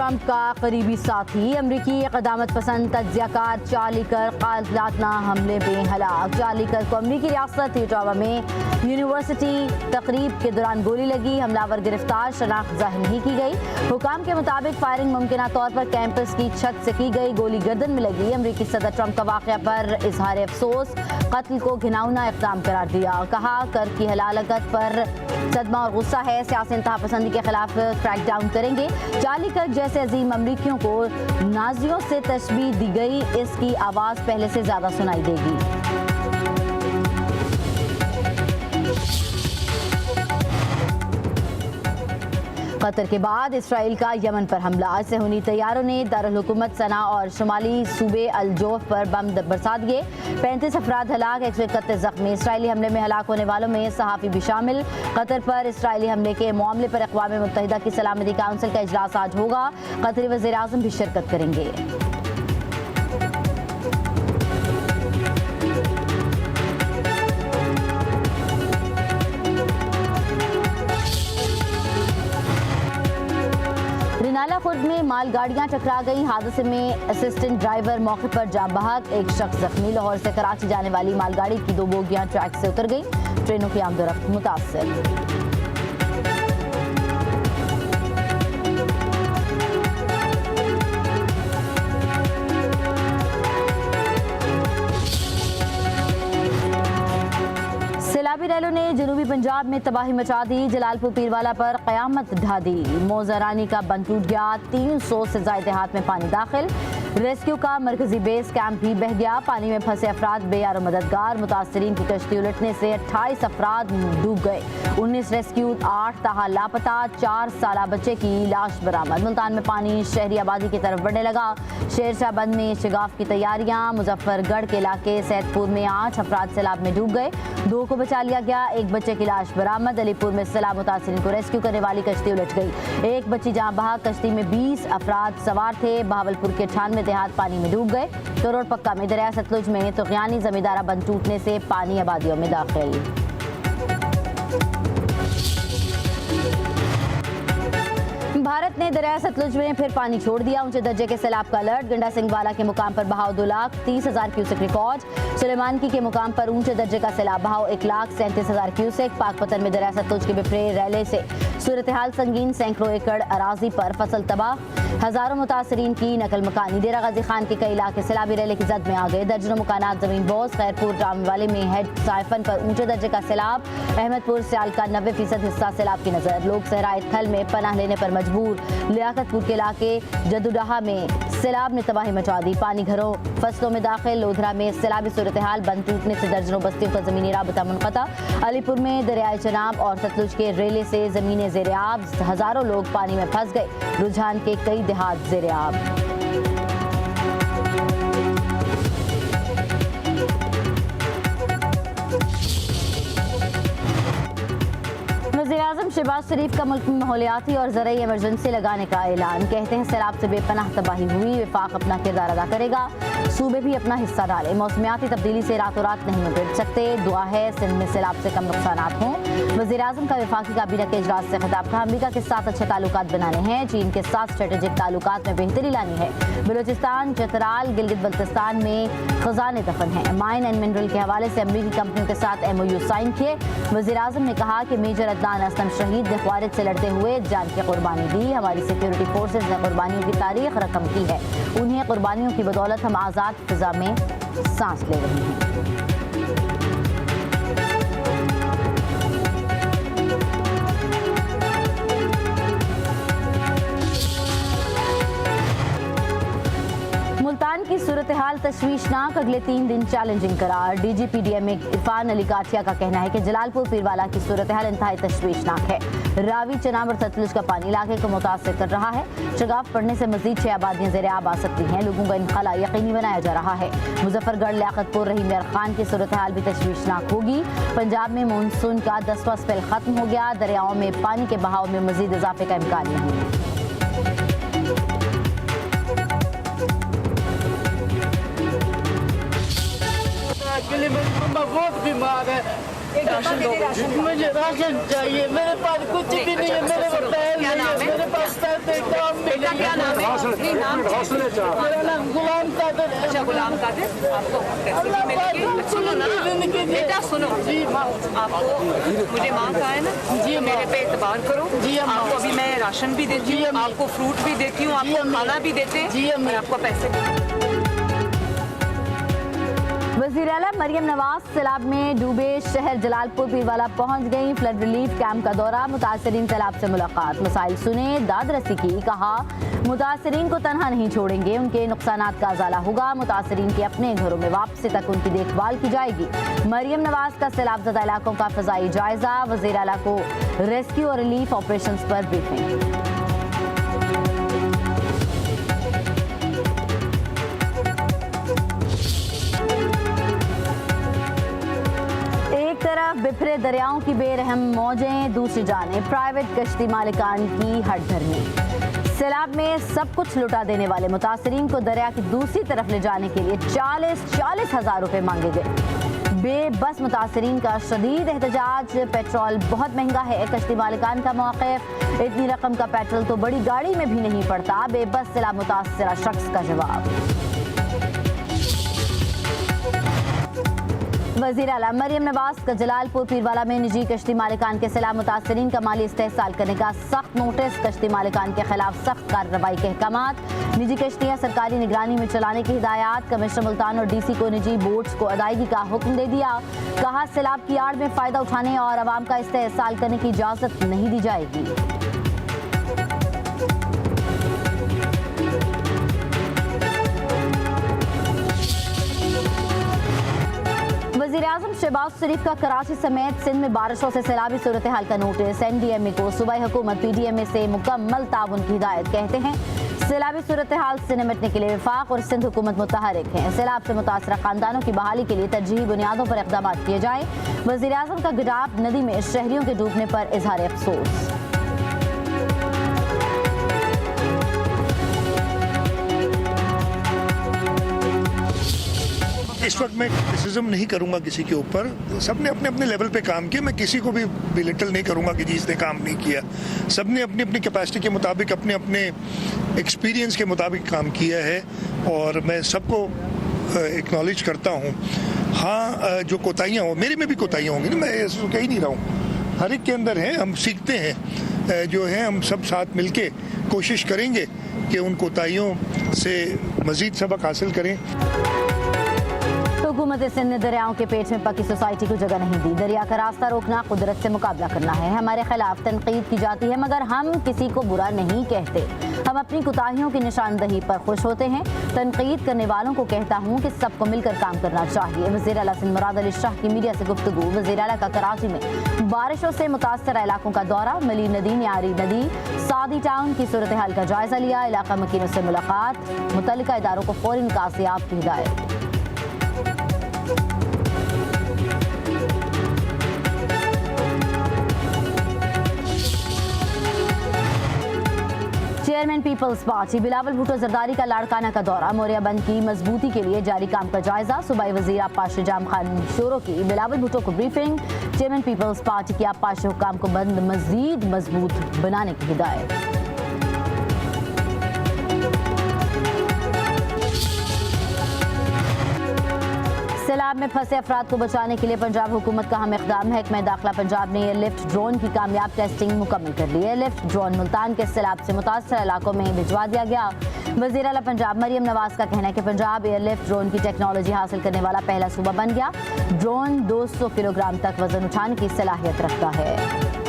Trump का करीबी साथी अमरीकी क़दामत पसंद तज्ज़ियाकार चार्ली कर्क कातिलाना हमले में हलाक। चार्ली कर्क को अमरीकी रियासत यूटावा में यूनिवर्सिटी तकरीब के दौरान गोली लगी। हमलावर गिरफ्तार, शनाख्त ज़ाहिर नहीं की गई। हुकाम के मुताबिक फायरिंग मुमकिना तौर पर कैंपस की छत से की गई। गोली गर्दन में लगी। अमरीकी सदर ट्रंप का वाक़या पर इजहार अफसोस, कत्ल को घिनौना इक़दाम करार दिया। कहा कर्क की हलाकत पर सदमा और गुस्सा है, सियासी इंतहा पसंदी के खिलाफ क्रैक डाउन करेंगे। चार्ली कर्क जैसे अजीम अमरीकियों को नाजियों से तशबीह दी गई, इसकी आवाज़ पहले से ज़्यादा सुनाई देगी। कतर के बाद इसराइल का यमन पर हमला। सेहूनी तैयारों ने दारुल हुकूमत सना और शुमाली सूबे अल जोफ पर बम बरसा दिए। 35 अफराद हलाक, 131 जख्मी। इसराइली हमले में हलाक होने वालों में सहाफ़ी भी शामिल। कतर पर इसराइली हमले के मामले पर अक़वाम मुत्तहिदा की सलामती काउंसिल का इजलास आज होगा। कतरी वज़ीर आज़म भी शिरकत करेंगे। रिनाला खुर्द में मालगाड़ियां टकरा गई। हादसे में असिस्टेंट ड्राइवर मौके पर जाँ बहक, एक शख्स जख्मी। लाहौर से कराची जाने वाली मालगाड़ी की 2 बोगियां ट्रैक से उतर गई। ट्रेनों की आमदोरफ्त मुतासर। सैलाबी रैलों ने जनूबी पंजाब में तबाही मचा दी। जलालपुर पीरवाला पर क़यामत ढा दी। मोज़रानी का बंद टूट गया। 300 से ज़ायद देहात में पानी दाखिल। रेस्क्यू का मरकजी बेस कैंप भी बह गया। पानी में फंसे अफराद बेयारो मददगार। मुतासरीन की कश्ती उलटने से 28 अफराद डूब गए। 19 रेस्क्यू, 8 ताहा लापता। 4 साला बच्चे की लाश बरामद। मुल्तान में पानी शहरी आबादी की तरफ बढ़ने लगा। शेरशाह बंद में शिगाफ की तैयारियां। मुजफ्फरगढ़ के इलाके सैदपुर में 8 अफराद सैलाब में डूब गए। 2 को बचा लिया गया। 1 बच्चे की लाश बरामद। अलीपुर में सैलाब मुतासरीन को रेस्क्यू करने वाली कश्ती उलट गई। 1 बच्ची जहां बहक। कश्ती में 20 अफराद सवार थे। बहावलपुर के 98 देहात पानी में डूब गए। करोड़ पक्का में दरिया सतलुज में तुग़यानी जमींदारा बंद टूटने से पानी आबादियों में दाखिल। भारत ने दरिया सतलुज में फिर पानी छोड़ दिया। ऊंचे दर्जे के सैलाब का अलर्ट। गंडा सिंह वाला के मुकाम पर बहाव 2,30,000 क्यूसेक रिकॉर्ड। सुलेमानकी के मुकाम पर ऊंचे दर्जे का सैलाब बहाव 1,37,000 क्यूसेक। पाकपतन में दरिया सतलुज के बिफरे रैले से सूरत हाल संगीन। सैकड़ों एकड़ अराजी पर फसल तबाह। हजारों मुतासरीन की नकल मकानी। डेरा गाजी खान के कई इलाके सैलाबी रैले की जद में आ गए। दर्जनों मकानात जमीन बोस। खैरपुर रामवाले में हेड साइफन पर ऊंचे दर्जे का सैलाब। अहमदपुर सियाल का 90% हिस्सा सैलाब की नजर। लोग सहराए थल में पनाह लेने पर मजबूर। लियाकतपुर के इलाके जदुडाहा में सैलाब ने तबाही मचा दी। पानी घरों फसलों में दाखिल। लोधरा में सैलाबी सूरत हाल। बंद टूटने से दर्जनों बस्तियों का जमीनी राबता मुनक़ता। अलीपुर में दरियाए चनाब और सतलुज के रेले से जमीनें ज़ेर-ए-आब। हजारों लोग पानी में फंस गए। रुझान के कई देहात ज़ेर-ए-आब। वज़ीर-ए-आज़म शहबाज शरीफ का मुल्क में माहौलियाती और ज़रई इमरजेंसी लगाने का ऐलान। कहते हैं सैलाब से बेपनाह तबाही हुई। वफाक अपना किरदार अदा करेगा। सूबे भी अपना हिस्सा डाले। मौसमियाती तब्दीली से रातों रात नहीं निपट सकते। दुआ है सिंध में सैलाब से कम नुकसानात हों। वज़ीर-ए-आज़म का वफाकी काबीना के इजलास से खिताब था। अमरीका के साथ अच्छे ताल्लुकात बनाने हैं। चीन के साथ स्ट्रेटेजिक ताल्लुकात में बेहतरी लानी है। बलूचिस्तान, चतराल, गिलगित बल्तिस्तान में खजाने दफन हैं। माइन एंड मिनरल के हवाले से अमरीकी कंपनियों के साथ MOU साइन किए। वज़ीर-ए-आज़म ने कहा कि मेजर अदनान असलम शहीद ने ख्वारिज से लड़ते हुए जान की कुर्बानी दी। हमारी सिक्योरिटी फोर्सेज ने कुर्बानियों की तारीख रकम की है। उन्हें कुर्बानियों की बदौलत हम आज़ाद फिजा में सांस ले रहे हैं। मुल्तान की सूरत हाल तशवीशनाक। अगले 3 दिन चैलेंजिंग करार। DGP DMA इरफान अली काठिया का कहना है कि जलालपुर पीरवाला की सूरत हाल इंतहाई तशवीशनाक है। रावी, चनाब और सतलुज का पानी इलाके को मुतासर कर रहा है। शगाफ पड़ने से मजीद 6 आबादियां ज़ेर-ए-आब आ सकती हैं। लोगों का इनखला यकीनी बनाया जा रहा है। मुजफ्फरगढ़, लियाकतपुर, रहीम यार खान की सूरत हाल भी तशवीशनाक होगी। पंजाब में मानसून का 10वां स्पेल खत्म हो गया। दरियाओं में पानी के बहाव में मजीद इजाफे का इम्कान नहीं। मम्मा बहुत बीमार है। मुझे राशन चाहिए। मेरे पास कुछ भी नहीं है। मेरे पास पैर नहीं है। मेरे पास से काम बेटा क्या नाम है? नहीं, नाम मेरा नाम गुलाम कादिर है। अच्छा, गुलाम कादिर। आपको पैसे भी मिलेंगे। सुनो ना बेटा, सुनो। जी माँ। आपको मुझे माँ कहा है ना जी, मेरे पे एतबार करो जी अम्मा। आपको अभी मैं राशन भी देती जी हूँ, अम्मी। आपको फ्रूट भी देती हूँ, जी आपको अम्मी। खाना भी देते हैं जी अम्मी। और आपको पैसे भी। वज़ीर आला मरियम नवाज सैलाब में डूबे शहर जलालपुर पीरवाला पहुंच गई। फ्लड रिलीफ कैंप का दौरा, मुतासरीन सैलाब से मुलाकात, मसाइल सुने, दाद रसी की। कहा मुतासरीन को तनहा नहीं छोड़ेंगे, उनके नुकसानात का अजाला होगा। मुतासरीन के अपने घरों में वापसी तक उनकी देखभाल की जाएगी। मरियम नवाज का सैलाब ज़दा इलाकों का फ़ज़ाई जायजा, वज़ीर आला को रेस्क्यू और रिलीफ ऑपरेशन पर ब्रीफिंग। बिफरे दरियाओं की बेरहम मौजें, दूसरी जाने प्राइवेट कश्ती मालिकान की हटधर्मी। सैलाब में सब कुछ लुटा देने वाले मुतासरीन को दरिया की दूसरी तरफ ले जाने के लिए 40 हज़ार रुपए मांगे गए। बेबस मुतासरीन का शदीद एहतजाज, पेट्रोल बहुत महंगा है, कश्ती मालिकान का मौक़िफ़, इतनी रकम का पेट्रोल तो बड़ी गाड़ी में भी नहीं पड़ता। बेबस सैलाब मुतासरा शख्स का जवाब। वज़ीर आला मरियम नवाज का जलालपुर पीरवाला में निजी कश्ती मालिकान के सैलाब मुतासरीन का माली इस्तेहसाल करने का सख्त नोटिस, कश्ती मालिकान के खिलाफ सख्त कार्रवाई के अहकामात, निजी कश्तियाँ सरकारी निगरानी में चलाने की हिदायत। कमिश्नर मुल्तान और DC को निजी बोट्स को अदायगी का हुक्म दे दिया। कहा सैलाब की आड़ में फ़ायदा उठाने और अवाम का इस्तेहसाल करने की इजाज़त नहीं दी जाएगी। वज़ीर-ए-आज़म शहबाज शरीफ का कराची समेत सिंध में बारिशों से सैलाबी सूरत हाल का नोटिस, NDMA को सूबाई हुकूमत PDMA से मुकम्मल ताउन की हिदायत। कहते हैं सैलाबी सूरत हाल से निपटने के लिए वफाक और सिंध हुकूमत मुतहरिक है। सैलाब से मुतासरा खानदानों की बहाली के लिए तरजीही बुनियादों पर इक़दाम किए जाए। वज़ीर-ए-आज़म का गिडाब नदी में शहरियों के डूबने पर इजहार अफसोस। इस वक्त मैं क्रिटिसिज्म नहीं करूंगा किसी के ऊपर, सबने अपने अपने लेवल पे काम किया। मैं किसी को भी बिलिटल नहीं करूंगा कि जिसने काम नहीं किया। सबने अपनी अपनी कैपेसिटी के मुताबिक, अपने अपने एक्सपीरियंस के मुताबिक काम किया है और मैं सबको एक्नॉलेज करता हूं। हाँ, जो कोताहियाँ हो, मेरे में भी कोताहियाँ होंगी ना, मैं ऐसा कह ही नहीं रहा हूँ, हर एक के अंदर है। हम सीखते हैं, जो है हम सब साथ मिलके कोशिश करेंगे कि उन कोताहियों से मज़ीद सबक हासिल करें। हुकूमत सिंध ने दरियाओं के पेट में पकी सोसाइटी को जगह नहीं दी। दरिया का रास्ता रोकना कुदरत से मुकाबला करना है। हमारे खिलाफ तनकीद की जाती है मगर हम किसी को बुरा नहीं कहते। हम अपनी कोताहियों की निशानदही पर खुश होते हैं। तनकीद करने वालों को कहता हूँ कि सबको मिलकर काम करना चाहिए। वज़ीर आला सिंध मुराद अली शाह की मीडिया से गुफ्तगू। वज़ीर आला का कराची में बारिशों से मुतासर इलाकों का दौरा, मिली नदी, न्यारी नदी, सादी टाउन की सूरत हाल का जायजा लिया। इलाका मकीनों से मुलाकात, मुतल्लिका इदारों को फौरी निकासियाब की हिदायत। Chairman Peoples Party Bilawal Bhutto Zardari का लाड़काना का दौरा, मोरिया बंद की मजबूती के लिए जारी काम का जायजा। सूबाई वजीर आब्बास जाम खान शोरो की बिलावल भुट्टो को ब्रीफिंग। चेयरमैन पीपल्स पार्टी की आब्बास हुक्काम को बंद मजीद मजबूत बनाने की हिदायत। सैलाब में फंसे अफराद को बचाने के लिए पंजाब हुकूमत का अहम इक़दाम है। महकमा दाखिला पंजाब ने एयरलिफ्ट ड्रोन की कामयाब टेस्टिंग मुकम्मल कर ली। एयरलिफ्ट ड्रोन मुल्तान के सैलाब से मुतासर इलाकों में भिजवा दिया गया। वज़ीर आला पंजाब मरियम नवाज का कहना है कि पंजाब एयरलिफ्ट ड्रोन की टेक्नोलॉजी हासिल करने वाला पहला सूबा बन गया। ड्रोन 200 किलोग्राम तक वजन उठाने की सलाहियत रखता है।